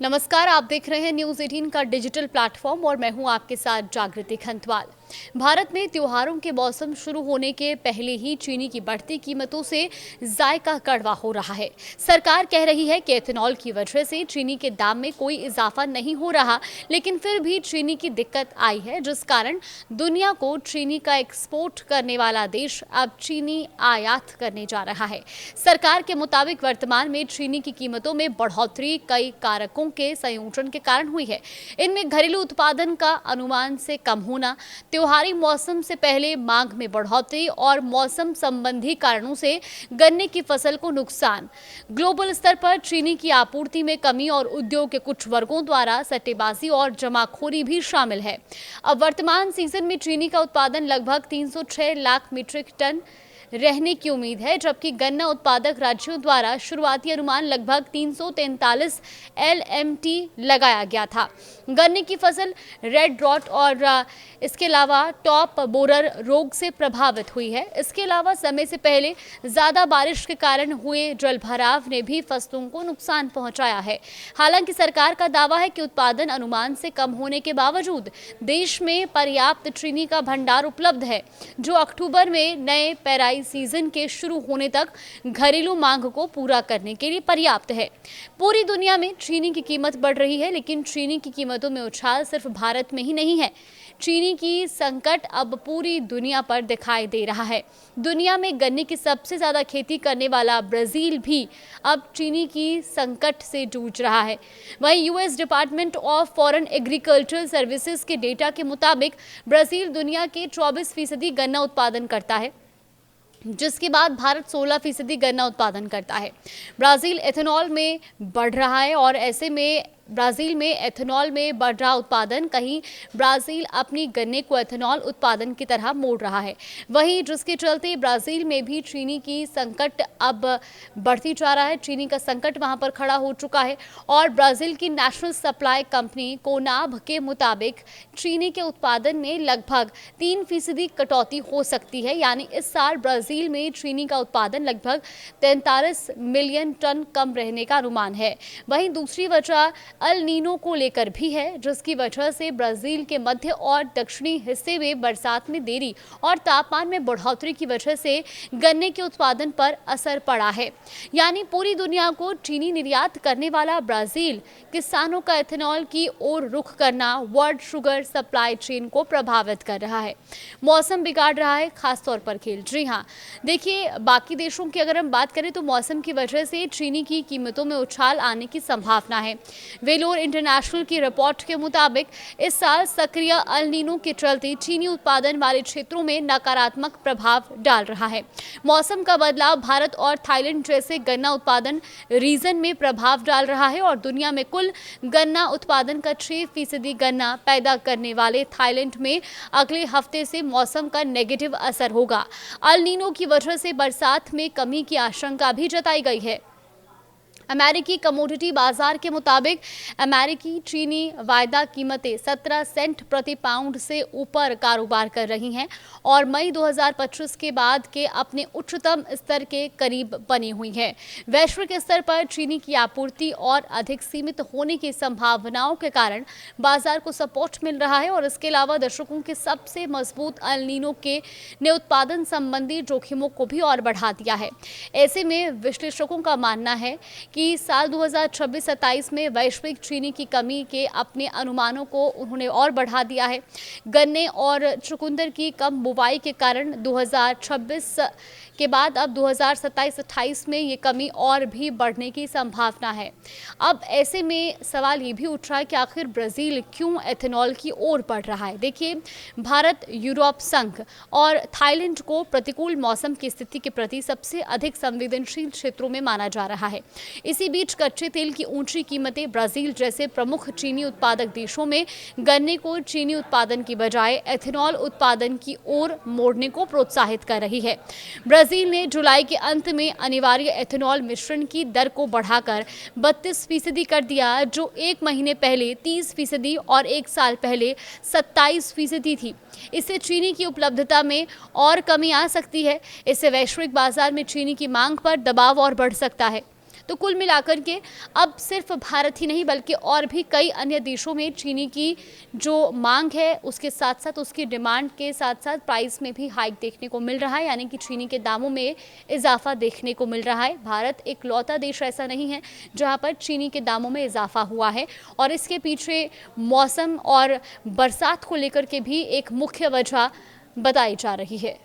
नमस्कार, आप देख रहे हैं न्यूज़ 18 का डिजिटल प्लेटफॉर्म और मैं हूं आपके साथ जागृति खंतवाल। भारत में त्योहारों के मौसम शुरू होने के पहले ही चीनी की बढ़ती कीमतों से जायका कड़वा हो रहा है। सरकार कह रही है कि एथेनॉल की वजह से चीनी के दाम में कोई इजाफा नहीं हो रहा, लेकिन फिर भी चीनी की दिक्कत आई है, जिस कारण दुनिया को चीनी का एक्सपोर्ट करने वाला देश अब चीनी आयात करने जा रहा है। सरकार के मुताबिक वर्तमान में चीनी की कीमतों में बढ़ोतरी कई कारकों के संयोजन के कारण हुई है। इनमें घरेलू उत्पादन का अनुमान से कम होना, त्योहारी मौसम से पहले मांग में बढ़ोतरी और मौसम संबंधी कारणों से गन्ने की फसल को नुकसान, ग्लोबल स्तर पर चीनी की आपूर्ति में कमी और उद्योग के कुछ वर्गों द्वारा सट्टेबाजी और जमाखोरी भी शामिल है। अब वर्तमान सीजन में चीनी का उत्पादन लगभग 306 लाख मीट्रिक टन रहने की उम्मीद है, जबकि गन्ना उत्पादक राज्यों द्वारा शुरुआती अनुमान लगभग 343 LMT लगाया गया था। गन्ने की फसल रेड रॉट और इसके अलावा टॉप बोरर रोग से प्रभावित हुई है। इसके अलावा समय से पहले ज्यादा बारिश के कारण हुए जलभराव ने भी फसलों को नुकसान पहुंचाया है। हालांकि सरकार का दावा है कि उत्पादन अनुमान से कम होने के बावजूद देश में पर्याप्त चीनी का भंडार उपलब्ध है, जो अक्टूबर में नए पेराई सीजन के शुरू होने तक घरेलू मांग को पूरा करने के लिए पर्याप्त है। पूरी दुनिया में चीनी की कीमत बढ़ रही है, लेकिन चीनी की कीमतों में उछाल सिर्फ भारत में ही नहीं है। चीनी की संकट अब पूरी दुनिया पर दिखाई दे रहा है। दुनिया में गन्ने की सबसे ज्यादा खेती करने वाला ब्राजील भी अब चीनी की संकट से जूझ रहा है। वहीं US department of foreign agricultural services के डेटा के मुताबिक ब्राजील दुनिया के 24% गन्ना उत्पादन करता है, जिसके बाद भारत 16% गन्ना उत्पादन करता है। ब्राजील एथेनॉल में बढ़ रहा है और ऐसे में ब्राजील में एथेनॉल में बढ़ रहा उत्पादन कहीं ब्राजील अपनी गन्ने को एथेनॉल उत्पादन की तरह मोड़ रहा है। वहीं जिसके चलते ब्राजील में भी चीनी की संकट अब बढ़ती जा रहा है। चीनी का संकट वहां पर खड़ा हो चुका है और ब्राजील की नेशनल सप्लाई कंपनी कोनाब के मुताबिक चीनी के उत्पादन में लगभग 3% कटौती हो सकती है। यानी इस साल ब्राजील में चीनी का उत्पादन लगभग 43 मिलियन टन कम रहने का अनुमान है। वहीं दूसरी वजह अल नीनो को लेकर भी है, जिसकी वजह से ब्राजील के मध्य और दक्षिणी हिस्से में बरसात में देरी और तापमान में बढ़ोतरी की वजह से गन्ने के उत्पादन पर असर पड़ा है। यानी पूरी दुनिया को चीनी निर्यात करने वाला ब्राजील किसानों का एथेनॉल की ओर रुख करना वर्ल्ड शुगर सप्लाई चेन को प्रभावित कर रहा है। मौसम बिगाड़ रहा है, खासतौर पर खेल। जी हाँ, देखिए, बाकी देशों की अगर हम बात करें तो मौसम की वजह से चीनी की कीमतों में उछाल आने की संभावना है। वेलोर इंटरनेशनल की रिपोर्ट के मुताबिक इस साल सक्रिय अल नीनो के चलते चीनी उत्पादन वाले क्षेत्रों में नकारात्मक प्रभाव डाल रहा है। मौसम का बदलाव भारत और थाईलैंड जैसे गन्ना उत्पादन रीजन में प्रभाव डाल रहा है और दुनिया में कुल गन्ना उत्पादन का 6% गन्ना पैदा करने वाले थाईलैंड में अगले हफ्ते से मौसम का नेगेटिव असर होगा। अल नीनो की वजह से बरसात में कमी की आशंका भी जताई गई है। अमेरिकी कमोडिटी बाजार के मुताबिक अमेरिकी चीनी वायदा कीमतें 17 सेंट प्रति पाउंड से ऊपर कारोबार कर रही हैं और मई 2025 के बाद के अपने उच्चतम स्तर के करीब बनी हुई हैं। वैश्विक स्तर पर चीनी की आपूर्ति और अधिक सीमित होने की संभावनाओं के कारण बाजार को सपोर्ट मिल रहा है और इसके अलावा दर्शकों के सबसे मजबूत अल नीनो ने उत्पादन संबंधी जोखिमों को भी और बढ़ा दिया है। ऐसे में विश्लेषकों का मानना है कि साल 2026-27 में वैश्विक चीनी की कमी के अपने अनुमानों को उन्होंने और बढ़ा दिया है। गन्ने और चुकंदर की कम बुवाई के कारण 2026 के बाद अब 2027-28 में ये कमी और भी बढ़ने की संभावना है। अब ऐसे में सवाल ये भी उठ रहा है कि आखिर ब्राजील क्यों एथेनॉल की ओर बढ़ रहा है। देखिए, भारत, यूरोप संघ और थाईलैंड को प्रतिकूल मौसम की स्थिति के प्रति सबसे अधिक संवेदनशील क्षेत्रों में माना जा रहा है। इसी बीच कच्चे तेल की ऊंची कीमतें ब्राजील जैसे प्रमुख चीनी उत्पादक देशों में गन्ने को चीनी उत्पादन की बजाय एथेनॉल उत्पादन की ओर मोड़ने को प्रोत्साहित कर रही है। ब्राजील ने जुलाई के अंत में अनिवार्य एथेनॉल मिश्रण की दर को बढ़ाकर 32% कर दिया, जो एक महीने पहले 30% और एक साल पहले 27% थी। इससे चीनी की उपलब्धता में और कमी आ सकती है। इससे वैश्विक बाजार में चीनी की मांग पर दबाव और बढ़ सकता है। तो कुल मिलाकर के अब सिर्फ भारत ही नहीं बल्कि और भी कई अन्य देशों में चीनी की जो मांग है उसके साथ साथ उसकी डिमांड के साथ साथ प्राइस में भी हाइक देखने को मिल रहा है, यानी कि चीनी के दामों में इजाफा देखने को मिल रहा है। भारत इकलौता देश ऐसा नहीं है जहां पर चीनी के दामों में इजाफा हुआ है और इसके पीछे मौसम और बरसात को लेकर के भी एक मुख्य वजह बताई जा रही है।